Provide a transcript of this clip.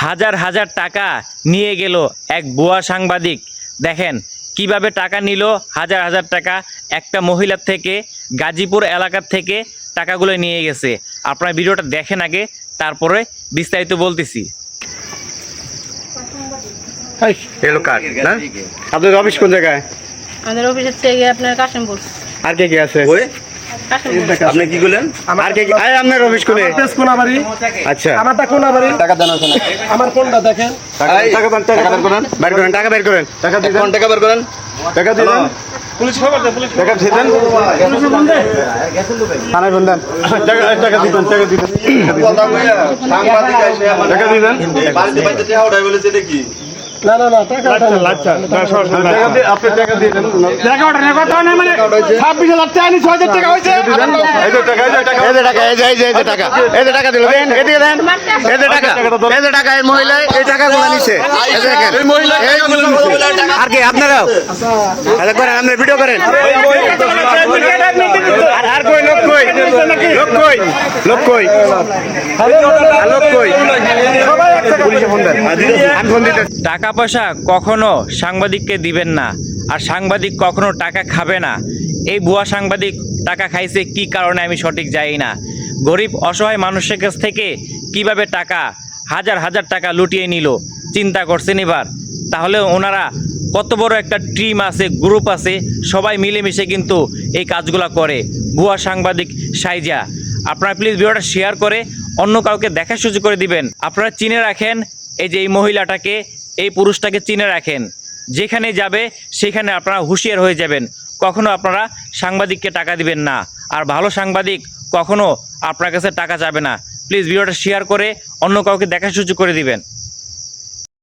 হাজার হাজার টাকা নিয়ে গেল এক ভুয়া সাংবাদিক। দেখেন কিভাবে টাকা নিল, হাজার হাজার টাকা একটা মহিলার থেকে, গাজীপুর এলাকার থেকে টাকাগুলো নিয়ে গেছে। আপনারা ভিডিওটা দেখেন আগে, তারপরে বিস্তারিত বলতেছি। এলো কার্ড না? আপনাদের অফিস কোন জায়গায়? আমাদের অফিসের থেকে আপনার কাশিমপুর। আর কে আছে? আপনি কি বলেন? আর কে আয় আপনার অফিস কোনে? কোনাবাড়ি। আচ্ছা, আমারটা কোনাবাড়ি। টাকা দেন ওখানে। আমার কোনটা দেখেন? টাকা বের করেন, বের করেন, টাকা বের করেন, টাকা দিয়ে দেন, টাকা বের করেন, টাকা দিয়ে দেন, পুলিশ খবর দে, পুলিশ টাকা দিয়ে দেন, থানায় ফোন দেন, টাকা দিয়ে দেন, টাকা দিয়ে দেন, কথা কইয়া সাংবাদিক আইছে আমার টাকা দিয়ে দেন, বাড়িতে বাইতে টাকা উঠাই বলেছে এটা কি? না না না টাকা টাকা দিয়ে আপনি টাকা দিয়ে দেন, টাকা ওটা না কথা না মানে 26,000 টাকা নি 6,000 টাকা হইছে। এই যে টাকা, এই যে টাকা, এই যে টাকা, এই যে টাকা, এই যে টাকা দিল, দেন এদিকে দেন, এই যে টাকা, এই যে টাকা, এই মহিলা এই টাকাগুলো নিছে, এই দেখেন, এই মহিলা আর কি আপনারাও আচ্ছা করেন, আপনি ভিডিও করেন, আর কই লোক কই, লোক কই, লোক কই, লোক কই, পুলিশে ফোন দেন, আমি ফোন দিতে। টাকা পয়সা কখনো সাংবাদিককে দিবেন না, আর সাংবাদিক কখনো টাকা খাবে না। এই ভুয়া সাংবাদিক টাকা খাইছে কি কারণে আমি সঠিক জানি না। গরিব অসহায় মানুষের কাছ থেকে কিভাবে টাকা হাজার হাজার টাকা লুটিয়ে নিল, চিন্তা করছেন এবার? তাহলে ওনারা কত বড় একটা টিম আছে, গ্রুপ আছে, সবাই মিলেমিশে কিন্তু এই কাজগুলো করে ভুয়া সাংবাদিক সাইজা। আপনারা প্লিজ ভিডিওটা শেয়ার করে অন্য কাউকে দেখার সুযোগ করে দিবেন। আপনারা চিনে রাখেন এই যে এই মহিলাটাকে, এই পুরুষটাকে চিনে রাখেন। যেখানে যাবে সেখানে আপনারা হুঁশিয়ার হয়ে যাবেন। কখনো আপনারা সাংবাদিককে টাকা দিবেন না, আর ভালো সাংবাদিক কখনো আপনার কাছে টাকা যাবে না। প্লিজ ভিডিওটা শেয়ার করে অন্য কাউকে দেখার সুযোগ করে দিবেন।